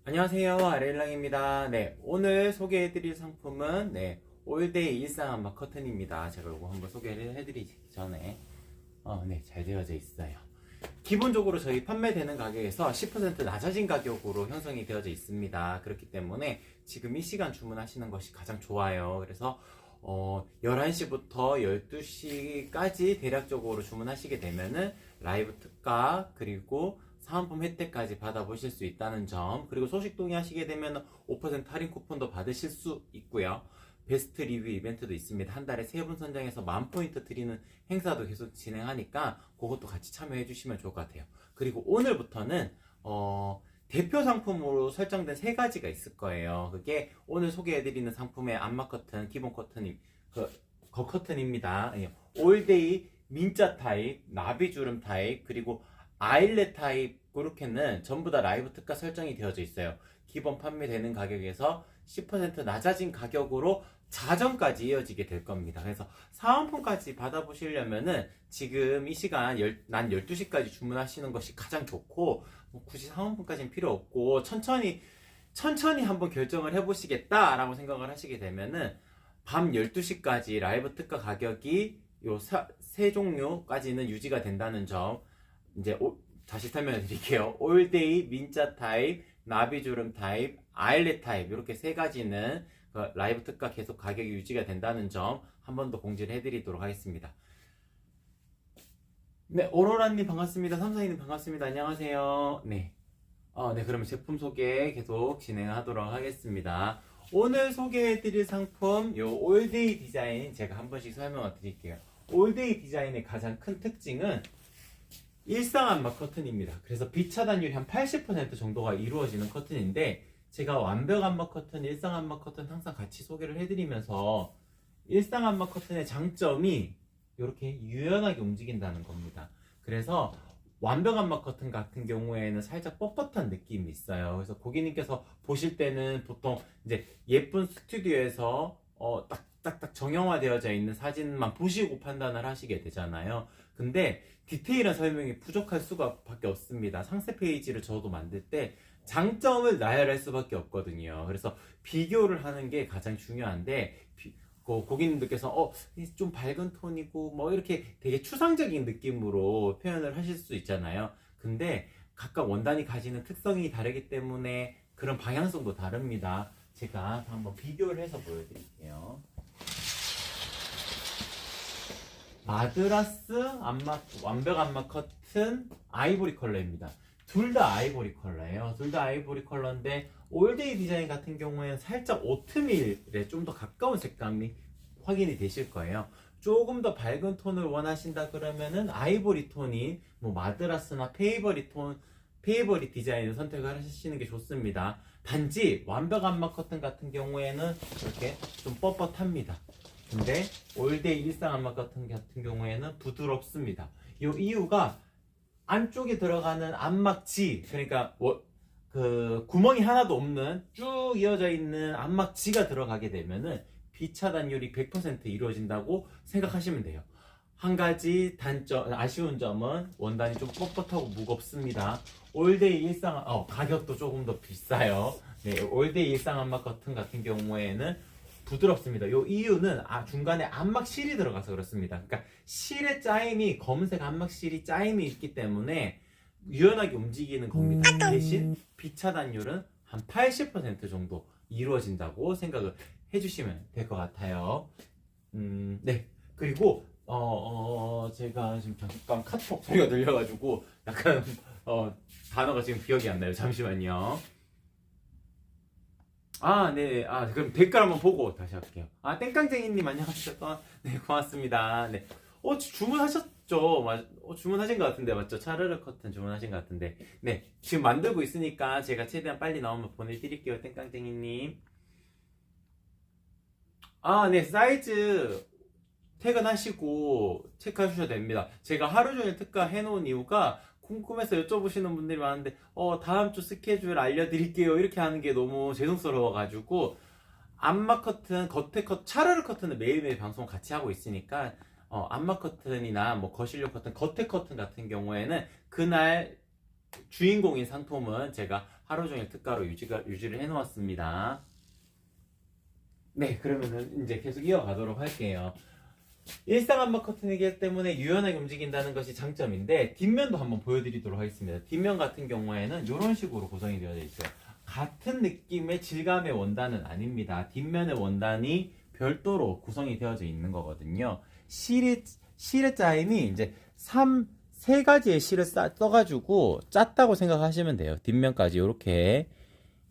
안녕하세요, 아레일랑입니다. 네, 오늘 소개해드릴 상품은 올데이 일상 암막 커튼입니다. 제가 이거 한번 소개를 해드리기 전에 잘 되어져 있어요. 기본적으로 저희 판매되는 가격에서 10% 낮아진 가격으로 형성이 되어져 있습니다. 그렇기 때문에 지금 이 시간 주문하시는 것이 가장 좋아요. 그래서 11시부터 12시까지 대략적으로 주문하시게 되면은 라이브 특가 그리고 사은품 혜택까지 받아보실 수 있다는 점, 그리고 소식 동의하시게 되면 5% 할인 쿠폰도 받으실 수 있고요. 베스트 리뷰 이벤트도 있습니다. 한 달에 3분 선정해서 10,000포인트 드리는 행사도 계속 진행하니까 그것도 같이 참여해 주시면 좋을 것 같아요. 그리고 오늘부터는 대표 상품으로 설정된 3가지가 있을 거예요. 그게 오늘 소개해드리는 상품의 암막 커튼, 기본 커튼이 거 커튼입니다. 올데이 민자 타입, 나비주름 타입, 그리고 아일렛 타입, 그렇게는 전부 다 라이브 특가 설정이 되어져 있어요. 기본 판매되는 가격에서 10% 낮아진 가격으로 자정까지 이어지게 될 겁니다. 그래서 사은품까지 받아보시려면은 지금 이 시간 난 12시까지 주문하시는 것이 가장 좋고, 뭐 굳이 사은품까지는 필요 없고 천천히 한번 결정을 해보시겠다라고 생각을 하시게 되면은 밤 12시까지 라이브 특가 가격이 요 세 종류까지는 유지가 된다는 점, 이제 다시 설명해 드릴게요. 올데이, 민자 타입, 나비주름 타입, 아일렛 타입, 이렇게 3가지는 라이브 특가 계속 가격이 유지가 된다는 점 한 번 더 공지를 해드리도록 하겠습니다. 네, 오로라님 반갑습니다. 삼사이님 반갑습니다. 안녕하세요. 네. 그러면 제품 소개 계속 진행하도록 하겠습니다. 오늘 소개해드릴 상품, 요 올데이 디자인 제가 한 번씩 설명을 드릴게요. 올데이 디자인의 가장 큰 특징은 일상 암막 커튼입니다. 그래서 빛 차단율이 한 80% 정도가 이루어지는 커튼인데, 제가 완벽 암막 커튼, 일상 암막 커튼 항상 같이 소개를 해드리면서 일상 암막 커튼의 장점이 이렇게 유연하게 움직인다는 겁니다. 그래서 완벽 암막 커튼 같은 경우에는 살짝 뻣뻣한 느낌이 있어요. 그래서 고객님께서 보실 때는 보통 이제 예쁜 스튜디오에서 딱딱딱 정형화되어져 있는 사진만 보시고 판단을 하시게 되잖아요. 근데 디테일한 설명이 부족할 수밖에 없습니다. 상세 페이지를 저도 만들 때 장점을 나열할 수밖에 없거든요. 그래서 비교를 하는 게 가장 중요한데, 고객님들께서 좀 밝은 톤이고 뭐 이렇게 되게 추상적인 느낌으로 표현을 하실 수 있잖아요. 근데 각각 원단이 가지는 특성이 다르기 때문에 그런 방향성도 다릅니다. 제가 한번 비교를 해서 보여드릴게요. 마드라스 암막, 완벽 암막 커튼 아이보리 컬러입니다. 둘 다 아이보리 컬러예요. 둘 다 아이보리 컬러인데 올데이 디자인 같은 경우에는 살짝 오트밀에 좀 더 가까운 색감이 확인이 되실 거예요. 조금 더 밝은 톤을 원하신다 그러면은 아이보리 톤인 뭐 마드라스나 페이버리 디자인을 선택을 하시는 게 좋습니다. 단지 완벽 암막 커튼 같은 경우에는 이렇게 좀 뻣뻣합니다. 근데 올데이 일상 암막 같은 경우에는 부드럽습니다. 이 이유가 안쪽에 들어가는 암막지, 그러니까 그 구멍이 하나도 없는 쭉 이어져 있는 암막지가 들어가게 되면은 빛 차단율이 100% 이루어진다고 생각하시면 돼요. 한 가지 아쉬운 점은 원단이 좀 뻣뻣하고 무겁습니다. 올데이 일상 가격도 조금 더 비싸요. 네, 올데이 일상 암막 커튼 같은 경우에는 부드럽습니다. 요 이유는 중간에 암막실이 들어가서 그렇습니다. 그러니까 실의 짜임이, 검은색 암막실이 짜임이 있기 때문에 유연하게 움직이는 겁니다. 대신 빛 차단율은 한 80% 정도 이루어진다고 생각을 해주시면 될 것 같아요. 네. 그리고 제가 지금 잠깐 카톡 소리가 들려가지고 약간 단어가 지금 기억이 안 나요. 잠시만요. 네. 그럼 댓글 한번 보고 다시 할게요. 땡깡쟁이님 안녕하세요. 네, 고맙습니다. 네. 주문하셨죠? 주문하신 것 같은데, 맞죠? 차르르 커튼 주문하신 것 같은데. 네. 지금 만들고 있으니까 제가 최대한 빨리 나오면 보내드릴게요. 땡깡쟁이님. 네. 사이즈 퇴근하시고 체크하셔도 됩니다. 제가 하루 종일 특가 해놓은 이유가 궁금해서 여쭤보시는 분들이 많은데 다음 주 스케줄 알려드릴게요 이렇게 하는 게 너무 죄송스러워 가지고, 암막 커튼, 겉에 커튼, 차르르 커튼은 매일매일 방송 같이 하고 있으니까 암막 커튼이나 뭐 거실용 커튼, 겉에 커튼 같은 경우에는 그날 주인공인 상품은 제가 하루 종일 특가로 유지를 해놓았습니다. 네, 그러면은 이제 계속 이어가도록 할게요. 일상암막 커튼이기 때문에 유연하게 움직인다는 것이 장점인데, 뒷면도 한번 보여드리도록 하겠습니다. 뒷면 같은 경우에는 이런 식으로 구성이 되어 있어요. 같은 느낌의 질감의 원단은 아닙니다. 뒷면의 원단이 별도로 구성이 되어져 있는 거거든요. 실의 짜임이 이제 세 가지의 실을 써가지고 짰다고 생각하시면 돼요. 뒷면까지 이렇게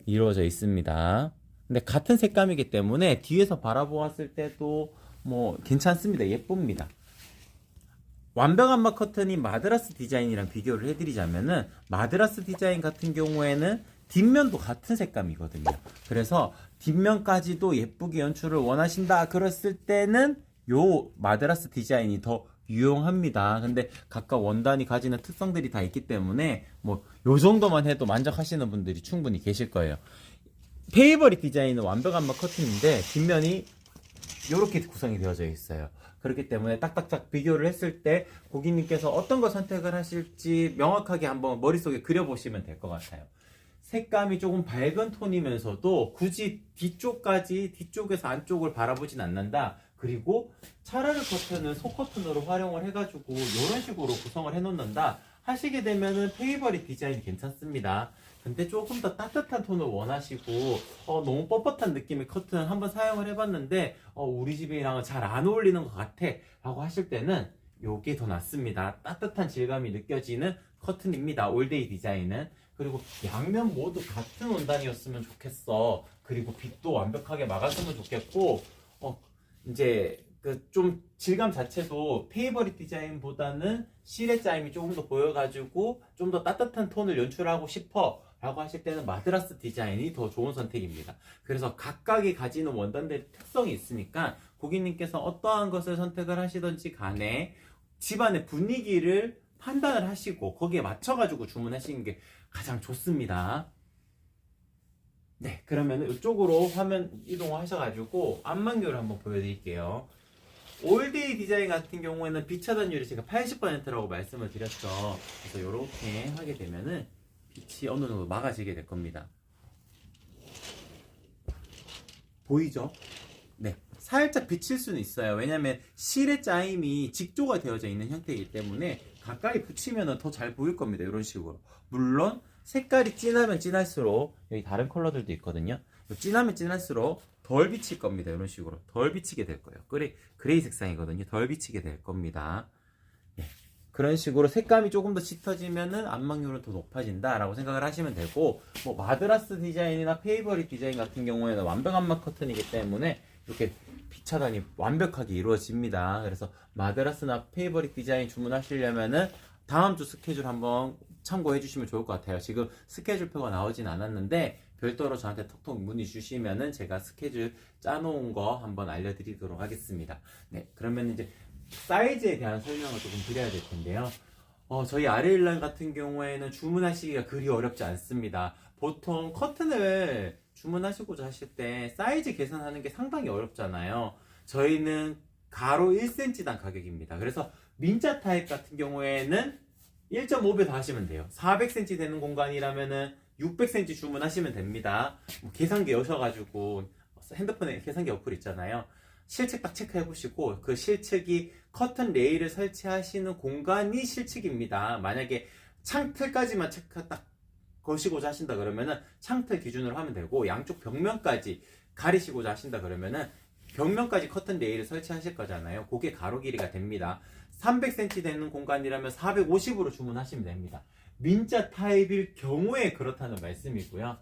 이루어져 있습니다. 근데 같은 색감이기 때문에 뒤에서 바라보았을 때도 뭐 괜찮습니다. 예쁩니다. 완벽암막 커튼이 마드라스 디자인이랑 비교를 해드리자면은, 마드라스 디자인 같은 경우에는 뒷면도 같은 색감이거든요. 그래서 뒷면까지도 예쁘게 연출을 원하신다 그랬을 때는 요 마드라스 디자인이 더 유용합니다. 근데 각각 원단이 가지는 특성들이 다 있기 때문에 뭐 요 정도만 해도 만족하시는 분들이 충분히 계실 거예요. 페이버릿 디자인은 완벽암막 커튼인데 뒷면이 이렇게 구성이 되어져 있어요. 그렇기 때문에 딱딱딱 비교를 했을 때 고객님께서 어떤 거 선택을 하실지 명확하게 한번 머릿속에 그려보시면 될 것 같아요. 색감이 조금 밝은 톤이면서도 굳이 뒤쪽에서 안쪽을 바라보진 않는다. 그리고 차라리 커튼은 속커튼으로 활용을 해가지고 이런 식으로 구성을 해놓는다 하시게 되면은 페이버릿 디자인 괜찮습니다. 근데 조금 더 따뜻한 톤을 원하시고 너무 뻣뻣한 느낌의 커튼 한번 사용을 해봤는데 우리 집이랑은 잘 안 어울리는 것 같아 라고 하실 때는 요게 더 낫습니다. 따뜻한 질감이 느껴지는 커튼입니다. 올데이 디자인은. 그리고 양면 모두 같은 원단이었으면 좋겠어. 그리고 빛도 완벽하게 막았으면 좋겠고 이제 그 좀 질감 자체도 페이버릿 디자인보다는 실의 짜임이 조금 더 보여가지고 좀 더 따뜻한 톤을 연출하고 싶어 라고 하실 때는 마드라스 디자인이 더 좋은 선택입니다. 그래서 각각이 가지는 원단들의 특성이 있으니까 고객님께서 어떠한 것을 선택을 하시든지 간에 집안의 분위기를 판단을 하시고 거기에 맞춰가지고 주문하시는 게 가장 좋습니다. 네, 그러면 이쪽으로 화면 이동하셔가지고 안만교를 한번 보여드릴게요. 올데이 디자인 같은 경우에는 비차단율이 제가 80%라고 말씀을 드렸죠. 그래서 이렇게 하게 되면은 빛이 어느 정도 막아지게 될 겁니다. 보이죠? 네, 살짝 비칠 수는 있어요. 왜냐면 실의 짜임이 직조가 되어져 있는 형태이기 때문에 가까이 붙이면 더 잘 보일 겁니다. 이런 식으로. 물론 색깔이 진하면 진할수록, 여기 다른 컬러들도 있거든요. 진하면 진할수록 덜 비칠 겁니다. 이런 식으로 덜 비치게 될 거예요. 그레이 색상이거든요. 덜 비치게 될 겁니다. 네. 그런 식으로 색감이 조금 더 짙어지면은 안막률은 더 높아진다 라고 생각을 하시면 되고, 뭐 마드라스 디자인이나 페이버릿 디자인 같은 경우에는 완벽 안막 커튼이기 때문에 이렇게 빛차단이 완벽하게 이루어집니다. 그래서 마드라스나 페이버릿 디자인 주문하시려면은 다음 주 스케줄 한번 참고해 주시면 좋을 것 같아요. 지금 스케줄표가 나오진 않았는데 별도로 저한테 톡톡 문의 주시면은 제가 스케줄 짜놓은 거 한번 알려드리도록 하겠습니다. 네, 그러면 이제 사이즈에 대한 설명을 조금 드려야 될 텐데요. 저희 아레일란 같은 경우에는 주문하시기가 그리 어렵지 않습니다. 보통 커튼을 주문하시고자 하실 때 사이즈 계산하는 게 상당히 어렵잖아요. 저희는 가로 1cm당 가격입니다. 그래서 민자 타입 같은 경우에는 1.5배 더 하시면 돼요. 400cm 되는 공간이라면은 600cm 주문하시면 됩니다. 뭐 계산기 여셔가지고 핸드폰에 계산기 어플 있잖아요. 실측 딱 체크해 보시고 그 실측이 커튼 레일을 설치하시는 공간이 실측입니다. 만약에 창틀까지만 체크 딱 거시고자 하신다 그러면은 창틀 기준으로 하면 되고, 양쪽 벽면까지 가리시고자 하신다 그러면은 벽면까지 커튼 레일을 설치하실 거잖아요. 그게 가로 길이가 됩니다. 300cm 되는 공간이라면 450으로 주문하시면 됩니다. 민자 타입일 경우에 그렇다는 말씀이고요.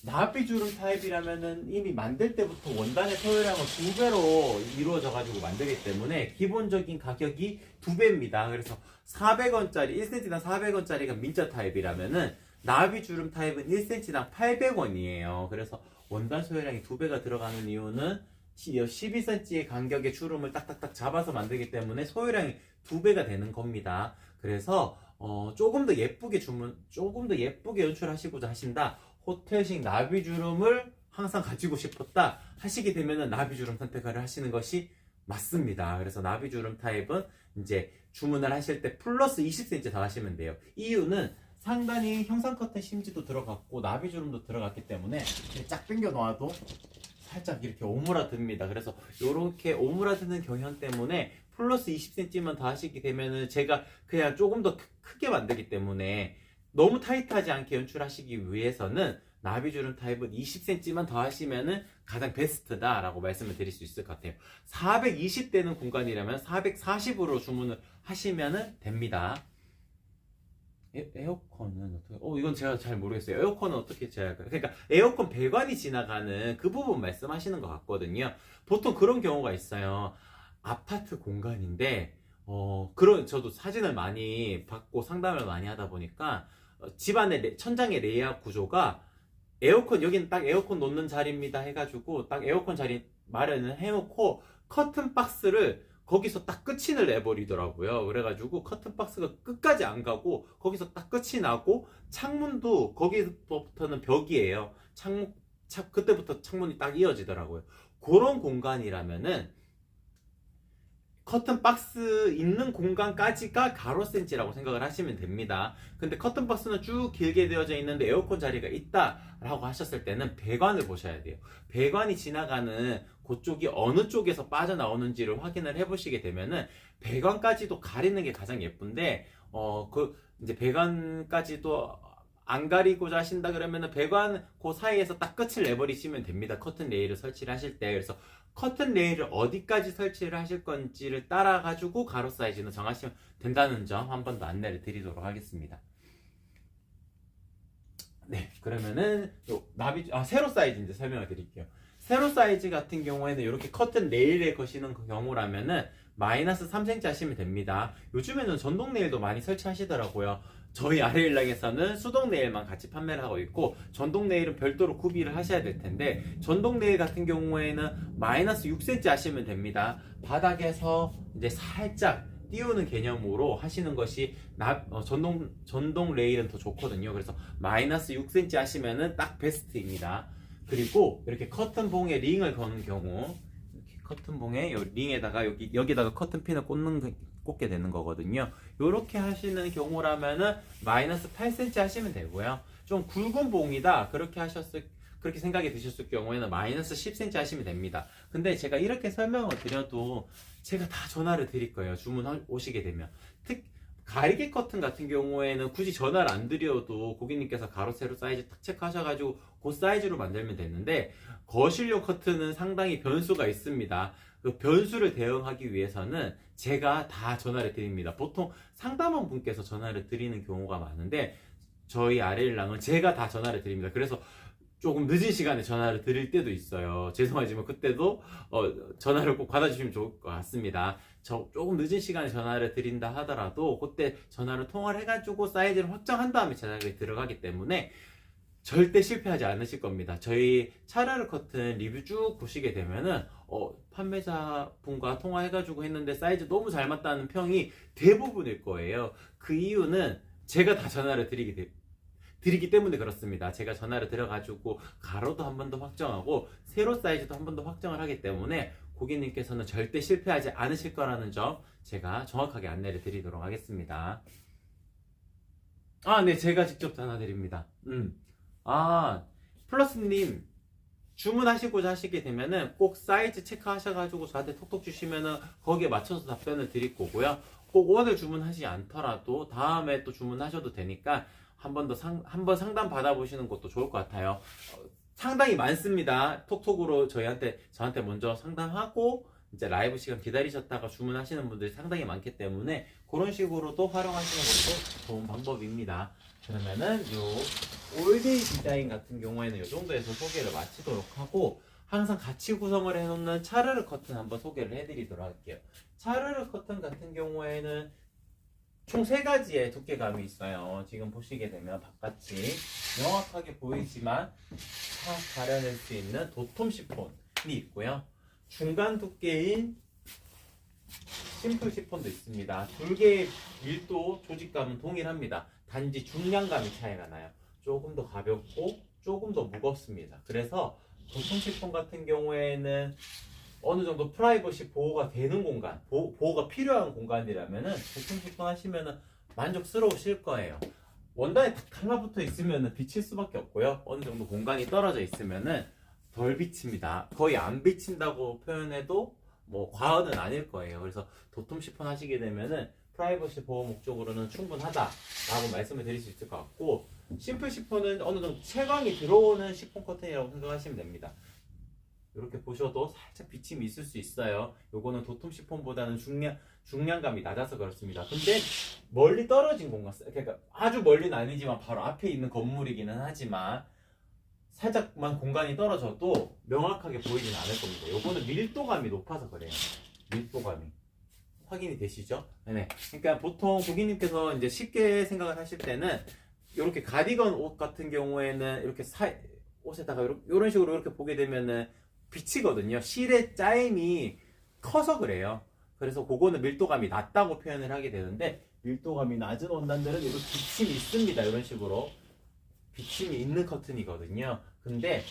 나비주름 타입이라면은 이미 만들 때부터 원단의 소요량은 2배로 이루어져 가지고 만들기 때문에 기본적인 가격이 2배입니다. 그래서 400원짜리 1cm당 400원짜리가 민자 타입이라면은 나비주름 타입은 1cm당 800원이에요. 그래서 원단 소요량이 2배가 들어가는 이유는 12cm의 간격의 주름을 딱딱딱 잡아서 만들기 때문에 소요량이 2배가 되는 겁니다. 그래서 조금 더 예쁘게 연출하시고자 하신다, 호텔식 나비주름을 항상 가지고 싶었다 하시게 되면은 나비주름 선택을 하시는 것이 맞습니다. 그래서 나비주름 타입은 이제 주문을 하실 때 플러스 20cm 더 하시면 돼요. 이유는 상단이 형상 커튼 심지도 들어갔고 나비주름도 들어갔기 때문에 쫙 당겨 놓아도 살짝 이렇게 오므라듭니다. 그래서 이렇게 오므라드는 경향 때문에 플러스 20cm만 더 하시게 되면은 제가 그냥 조금 더 크게 만들기 때문에 너무 타이트하지 않게 연출하시기 위해서는 나비주름 타입은 20cm만 더 하시면은 가장 베스트다라고 말씀을 드릴 수 있을 것 같아요. 420 되는 공간이라면 440으로 주문을 하시면은 됩니다. 에어컨은 어떻게? 이건 제가 잘 모르겠어요. 에어컨은 어떻게 제작할까요? 그러니까 에어컨 배관이 지나가는 그 부분 말씀하시는 것 같거든요. 보통 그런 경우가 있어요. 아파트 공간인데, 저도 사진을 많이 받고 상담을 많이 하다 보니까 집안의 천장의 레이아웃 구조가 에어컨 여기는 딱 에어컨 놓는 자리입니다 해가지고 딱 에어컨 자리 마련을 해놓고 커튼 박스를 거기서 딱 끝이 내버리더라고요. 그래가지고 커튼 박스가 끝까지 안 가고 거기서 딱 끝이 나고 창문도 거기서부터는 벽이에요. 그때부터 창문이 딱 이어지더라고요. 그런 공간이라면은 커튼 박스 있는 공간까지가 가로 센치라고 생각을 하시면 됩니다. 근데 커튼 박스는 쭉 길게 되어져 있는데 에어컨 자리가 있다라고 하셨을 때는 배관을 보셔야 돼요. 배관이 지나가는 그쪽이 어느 쪽에서 빠져나오는지를 확인을 해보시게 되면은 배관까지도 가리는 게 가장 예쁜데 이제 배관까지도 안 가리고자 하신다 그러면은 배관 그 사이에서 딱 끝을 내버리시면 됩니다. 커튼 레일을 설치를 하실 때. 그래서 커튼 레일을 어디까지 설치를 하실 건지를 따라 가지고 가로 사이즈는 정하시면 된다는 점 한 번 더 안내를 드리도록 하겠습니다. 네, 그러면은 세로 사이즈 이제 설명을 드릴게요. 세로 사이즈 같은 경우에는 이렇게 커튼 레일에 거시는 경우라면은 마이너스 3cm 하시면 됩니다. 요즘에는 전동 레일도 많이 설치하시더라고요. 저희 아래일락에서는 수동 네일만 같이 판매를 하고 있고 전동 네일은 별도로 구비를 하셔야 될 텐데 전동 네일 같은 경우에는 마이너스 6cm 하시면 됩니다. 바닥에서 이제 살짝 띄우는 개념으로 하시는 것이 전동 레일은 더 좋거든요. 그래서 마이너스 6cm 하시면은 딱 베스트입니다. 그리고 이렇게 커튼봉에 링을 거는 경우 커튼봉에 링에다가 여기다가 커튼핀을 꽂게 되는 거거든요. 이렇게 하시는 경우라면은 마이너스 8cm 하시면 되고요. 좀 굵은 봉이다 그렇게 생각이 드셨을 경우에는 마이너스 10cm 하시면 됩니다. 근데 제가 이렇게 설명을 드려도 제가 다 전화를 드릴 거예요. 주문 오시게 되면. 가리개 커튼 같은 경우에는 굳이 전화를 안 드려도 고객님께서 가로 세로 사이즈 딱 체크하셔가지고 그 사이즈로 만들면 되는데 거실용 커튼은 상당히 변수가 있습니다. 그 변수를 대응하기 위해서는 제가 다 전화를 드립니다. 보통 상담원 분께서 전화를 드리는 경우가 많은데 저희 아래일랑은 제가 다 전화를 드립니다. 그래서 조금 늦은 시간에 전화를 드릴 때도 있어요. 죄송하지만 그때도 전화를 꼭 받아주시면 좋을 것 같습니다. 조금 늦은 시간에 전화를 드린다 하더라도 그때 전화를 통화를 해가지고 사이즈를 확정한 다음에 제작이 들어가기 때문에 절대 실패하지 않으실 겁니다. 저희 차라르 커튼 리뷰 쭉 보시게 되면은 판매자분과 통화해가지고 했는데 사이즈 너무 잘 맞다는 평이 대부분일 거예요. 그 이유는 제가 다 전화를 드리기 때문에 그렇습니다. 제가 전화를 드려가지고 가로도 한 번 더 확정하고 세로 사이즈도 한 번 더 확정을 하기 때문에 고객님께서는 절대 실패하지 않으실 거라는 점 제가 정확하게 안내를 드리도록 하겠습니다. 네, 제가 직접 전화 드립니다. 플러스님 주문하시고자 하시게 되면은 꼭 사이즈 체크하셔가지고 저한테 톡톡 주시면은 거기에 맞춰서 답변을 드릴 거고요. 꼭 오늘 주문하시지 않더라도 다음에 또 주문하셔도 되니까 한 번 상담 받아보시는 것도 좋을 것 같아요. 상당히 많습니다. 톡톡으로 저한테 먼저 상담하고 이제 라이브 시간 기다리셨다가 주문하시는 분들이 상당히 많기 때문에 그런 식으로도 활용하시는 것도 좋은 방법입니다. 그러면은 요 올데이 디자인 같은 경우에는 요 정도에서 소개를 마치도록 하고 항상 같이 구성을 해놓는 차르르 커튼 한번 소개를 해드리도록 할게요. 차르르 커튼 같은 경우에는 총 3가지의 두께감이 있어요. 지금 보시게 되면 바깥이 명확하게 보이지만 다 가려낼 수 있는 도톰 시폰이 있고요. 중간 두께인 심플 시폰도 있습니다. 2개의 밀도, 조직감은 동일합니다. 단지 중량감이 차이가 나요. 조금 더 가볍고 조금 더 무겁습니다. 그래서 도톰 시폰 같은 경우에는 어느 정도 프라이버시 보호가 되는 공간, 보호가 필요한 공간이라면은 도톰 시폰 하시면은 만족스러우실 거예요. 원단에 딱 달라붙어 있으면 비칠 수밖에 없고요. 어느 정도 공간이 떨어져 있으면은 덜 비칩니다. 거의 안 비친다고 표현해도 뭐 과언은 아닐 거예요. 그래서 도톰 시폰 하시게 되면은 프라이버시 보호 목적으로는 충분하다라고 말씀을 드릴 수 있을 것 같고, 심플 시폰은 어느 정도 채광이 들어오는 시폰 커튼이라고 생각하시면 됩니다. 이렇게 보셔도 살짝 비침이 있을 수 있어요. 요거는 도톰 시폰보다는 중량감이 낮아서 그렇습니다. 근데 멀리 떨어진 공간, 그러니까 아주 멀리는 아니지만 바로 앞에 있는 건물이기는 하지만 살짝만 공간이 떨어져도 명확하게 보이진 않을 겁니다. 요거는 밀도감이 높아서 그래요. 밀도감이. 확인이 되시죠? 네. 그러니까 보통 고객님께서 이제 쉽게 생각을 하실 때는 이렇게 가디건 옷 같은 경우에는 이렇게 옷에다가 이런 식으로 이렇게 보게 되면은 비치거든요. 실의 짜임이 커서 그래요. 그래서 그거는 밀도감이 낮다고 표현을 하게 되는데, 밀도감이 낮은 원단들은 이렇게 비침이 있습니다. 이런 식으로 비침이 있는 커튼이거든요. 근데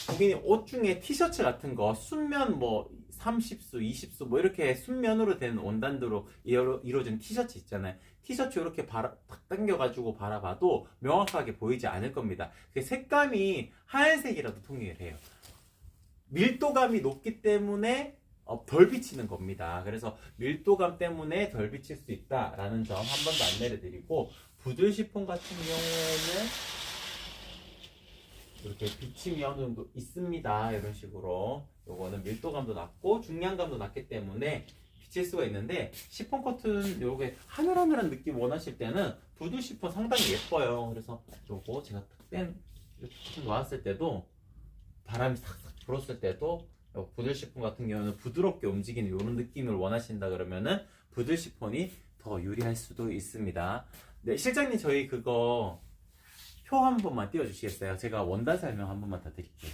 고객님 옷 중에 티셔츠 같은 거 순면 뭐 30수, 20수 뭐 이렇게 순면으로 된 원단으로 이루어진 티셔츠 있잖아요. 티셔츠 이렇게 탁 당겨가지고 바라봐도 명확하게 보이지 않을 겁니다. 그 색감이 하얀색이라도 통일을 해요. 밀도감이 높기 때문에 덜 비치는 겁니다. 그래서 밀도감 때문에 덜 비칠 수 있다라는 점 한 번 더 안내를 드리고, 부들 시폰 같은 경우에는 이렇게 비침이 어느 정도 있습니다. 이런 식으로 요거는 밀도감도 낮고 중량감도 낮기 때문에 비칠 수가 있는데, 시폰 커튼 요게 하늘하늘한 느낌 원하실 때는 부들 시폰 상당히 예뻐요. 그래서 요거 제가 뺀 이렇게 놓았을 때도 바람이 싹싹 불었을 때도 부들 시폰 같은 경우는 부드럽게 움직이는 이런 느낌을 원하신다 그러면은 부들 시폰이 더 유리할 수도 있습니다. 네, 실장님 저희 그거 표 한 번만 띄워주시겠어요? 제가 원단 설명 한 번만 더 드릴게요.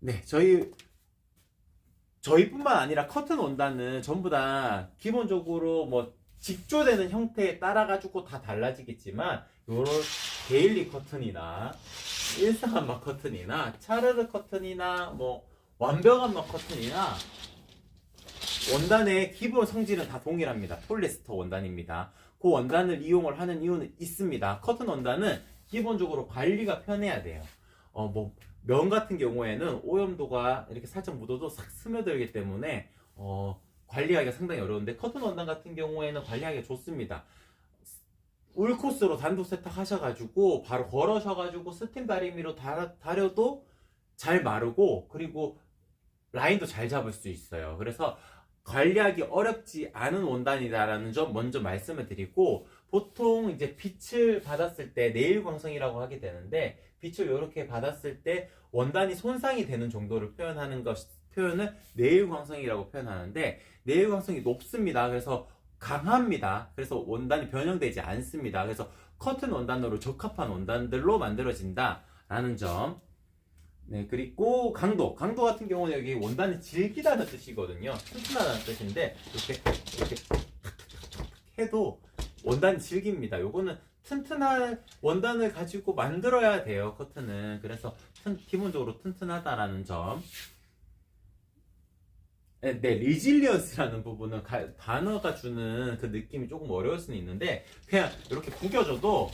네, 저희뿐만 아니라 커튼 원단은 전부 다 기본적으로 뭐 직조되는 형태에 따라 가지고 다 달라지겠지만, 요런 데일리 커튼이나 일상한막 커튼이나 차르르 커튼이나 뭐 완벽한막 커튼이나 원단의 기본 성질은 다 동일합니다. 폴리스터 원단입니다. 그 원단을 이용을 하는 이유는 있습니다. 커튼 원단은 기본적으로 관리가 편해야 돼요. 뭐 면 같은 경우에는 오염도가 이렇게 살짝 묻어도 싹 스며들기 때문에 관리하기가 상당히 어려운데, 커튼 원단 같은 경우에는 관리하기가 좋습니다. 울 코스로 단독 세탁하셔가지고 바로 걸으셔가지고 스팀 다리미로 다려도 잘 마르고, 그리고 라인도 잘 잡을 수 있어요. 그래서 관리하기 어렵지 않은 원단이다라는 점 먼저 말씀을 드리고, 보통 이제 빛을 받았을 때 내일 광성이라고 하게 되는데, 빛을 이렇게 받았을 때 원단이 손상이 되는 정도를 표현을 내일 광성이라고 표현하는데, 내일 광성이 높습니다. 그래서 강합니다. 그래서 원단이 변형되지 않습니다. 그래서 커튼 원단으로 적합한 원단들로 만들어진다라는 점. 네, 그리고 강도 같은 경우는 여기 원단이 질기다는 뜻이거든요. 튼튼하다는 뜻인데, 이렇게 해도 원단이 질깁니다. 요거는 튼튼한 원단을 가지고 만들어야 돼요, 커튼은. 그래서 기본적으로 튼튼하다라는 점. 네, 리질리언스라는 부분은 단어가 주는 그 느낌이 조금 어려울 수는 있는데, 그냥 이렇게 구겨줘도,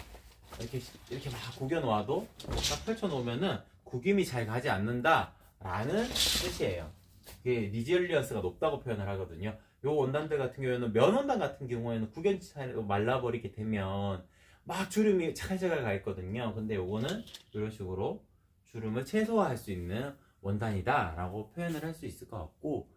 이렇게 막 구겨 놓아도 딱 펼쳐 놓으면은 구김이 잘 가지 않는다라는 뜻이에요. 그게 리질리언스가 높다고 표현을 하거든요. 요 원단들 같은 경우에는 면 원단 같은 경우에는 구겨지 말라버리게 되면 막 주름이 찰찰 가 있거든요. 근데 요거는 이런 식으로 주름을 최소화할 수 있는 원단이다라고 표현을 할 수 있을 것 같고,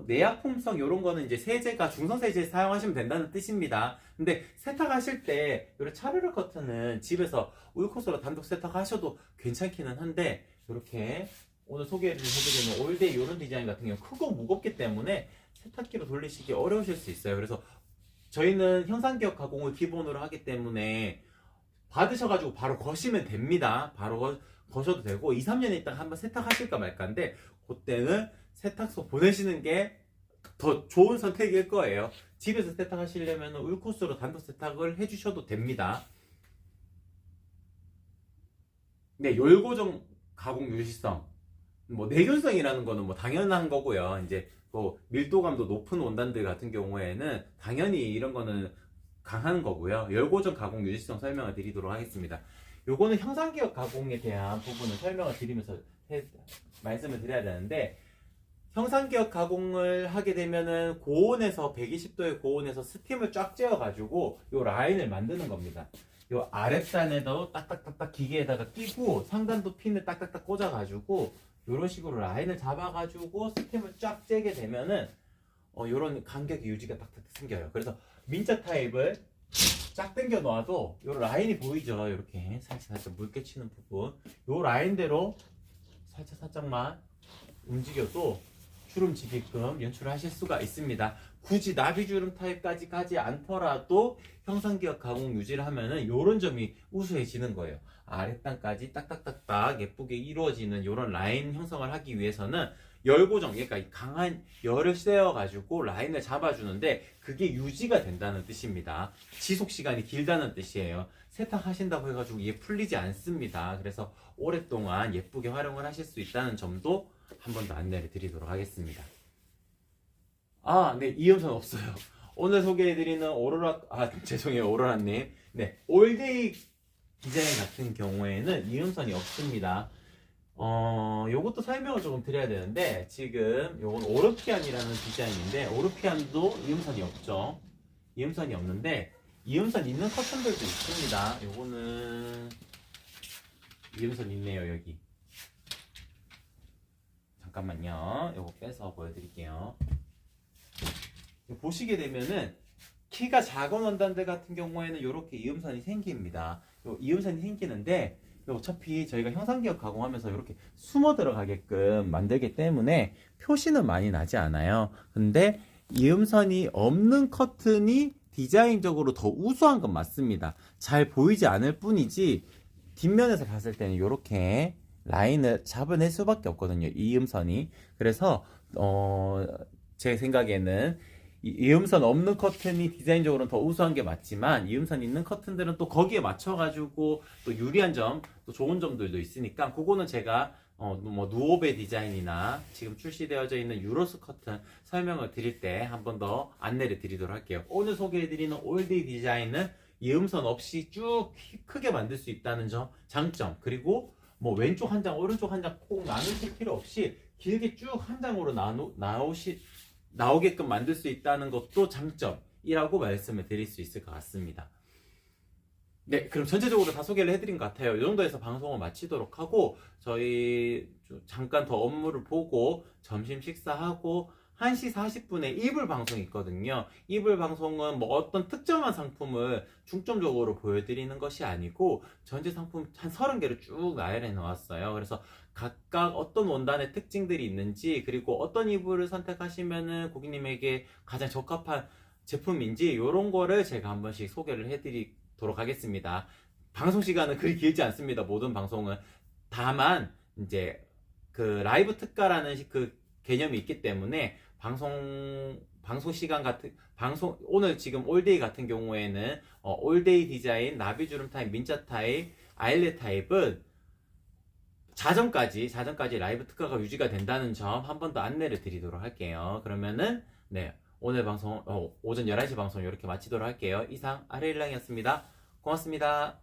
내약폼성 이런 거는 이제 세제가 중성 세제 사용하시면 된다는 뜻입니다. 근데 세탁하실 때 이런 차르르 커튼은 집에서 울코스로 단독 세탁하셔도 괜찮기는 한데, 이렇게 오늘 소개를 해드리는 올데이 이런 디자인 같은 경우 크고 무겁기 때문에 세탁기로 돌리시기 어려우실 수 있어요. 그래서 저희는 형상기억 가공을 기본으로 하기 때문에 받으셔가지고 바로 거시면 됩니다. 바로 거셔도 되고, 2, 3년 있다가 한번 세탁하실까 말까인데, 그때는 세탁소 보내시는 게 더 좋은 선택일 거예요. 집에서 세탁하시려면 울코스로 단독 세탁을 해주셔도 됩니다. 네, 열고정 가공 유지성, 뭐 내균성이라는 거는 뭐 당연한 거고요. 이제 또 밀도감도 높은 원단들 같은 경우에는 당연히 이런 거는 강한 거고요. 열고정 가공 유지성 설명을 드리도록 하겠습니다. 요거는 형상기억 가공에 대한 부분을 설명을 드리면서 말씀을 드려야 되는데, 형상기억 가공을 하게 되면은 고온에서 120도의 고온에서 스팀을 쫙 쬐어 가지고 요 라인을 만드는 겁니다. 요 아랫단에도 딱딱딱딱 기계에다가 끼고 상단도 핀을 딱딱딱 꽂아 가지고 요런 식으로 라인을 잡아 가지고 스팀을 쫙 쬐게 되면은 요런 간격의 유지가 딱딱 생겨요. 그래서 민자 타입을 쫙 당겨 놔도 요 라인이 보이죠. 이렇게 살짝 물개 치는 부분, 요 라인대로 살짝만 움직여도 주름지게끔 연출을 하실 수가 있습니다. 굳이 나비주름 타입까지 가지 않더라도 형상기억 가공 유지를 하면은 요런 점이 우수해지는 거예요. 아랫단까지 딱딱딱딱 예쁘게 이루어지는 요런 라인 형성을 하기 위해서는 열고정, 그러니까 강한 열을 쐬어가지고 라인을 잡아주는데 그게 유지가 된다는 뜻입니다. 지속시간이 길다는 뜻이에요. 세탁하신다고 해가지고 이게 풀리지 않습니다. 그래서 오랫동안 예쁘게 활용을 하실 수 있다는 점도 한 번 더 안내를 드리도록 하겠습니다. 네, 이음선 없어요. 오늘 소개해드리는 죄송해요, 오로라님. 네, 올데이 디자인 같은 경우에는 이음선이 없습니다. 요것도 설명을 조금 드려야 되는데, 지금 요건 오르피안이라는 디자인인데, 오르피안도 이음선이 없죠. 이음선이 없는데, 이음선 있는 커튼들도 있습니다. 요거는, 이음선 있네요, 여기. 잠깐만요. 요거 빼서 보여드릴게요. 보시게 되면은 키가 작은 원단들 같은 경우에는 이렇게 이음선이 생깁니다. 요 이음선이 생기는데 어차피 저희가 형상기억 가공하면서 이렇게 숨어 들어가게끔 만들기 때문에 표시는 많이 나지 않아요. 근데 이음선이 없는 커튼이 디자인적으로 더 우수한 건 맞습니다. 잘 보이지 않을 뿐이지 뒷면에서 봤을 때는 이렇게 라인을 잡아낼 수밖에 없거든요, 이음선이. 그래서 제 생각에는 이음선 없는 커튼이 디자인적으로는 더 우수한 게 맞지만, 이음선 있는 커튼들은 또 거기에 맞춰가지고 또 유리한 점, 또 좋은 점들도 있으니까 그거는 제가 뭐 누오베 디자인이나 지금 출시되어져 있는 유로스 커튼 설명을 드릴 때 한 번 더 안내를 드리도록 할게요. 오늘 소개해드리는 올데이 디자인은 이음선 없이 쭉 크게 만들 수 있다는 점, 장점, 그리고 뭐 왼쪽 한 장, 오른쪽 한 장 꼭 나누실 필요 없이 길게 쭉 한 장으로 나오게끔 만들 수 있다는 것도 장점이라고 말씀을 드릴 수 있을 것 같습니다. 네, 그럼 전체적으로 다 소개를 해드린 것 같아요. 이 정도에서 방송을 마치도록 하고, 저희 잠깐 더 업무를 보고 점심 식사하고 1시 40분에 이불 방송이 있거든요. 이불 방송은 뭐 어떤 특정한 상품을 중점적으로 보여드리는 것이 아니고 전체 상품 한 30개를 쭉 나열해 놓았어요. 그래서 각각 어떤 원단의 특징들이 있는지, 그리고 어떤 이불을 선택하시면은 고객님에게 가장 적합한 제품인지, 이런 거를 제가 한 번씩 소개를 해드리도록 하겠습니다. 방송 시간은 그리 길지 않습니다. 모든 방송은. 다만 이제 그 라이브 특가라는 그 개념이 있기 때문에 방송 시간 오늘 지금 올데이 같은 경우에는 올데이 디자인, 나비주름 타입, 민자 타입, 아일렛 타입은 자정까지 라이브 특가가 유지가 된다는 점 한 번 더 안내를 드리도록 할게요. 그러면은 네, 오늘 방송 오전 11시 방송 이렇게 마치도록 할게요. 이상 아레일랑이었습니다. 고맙습니다.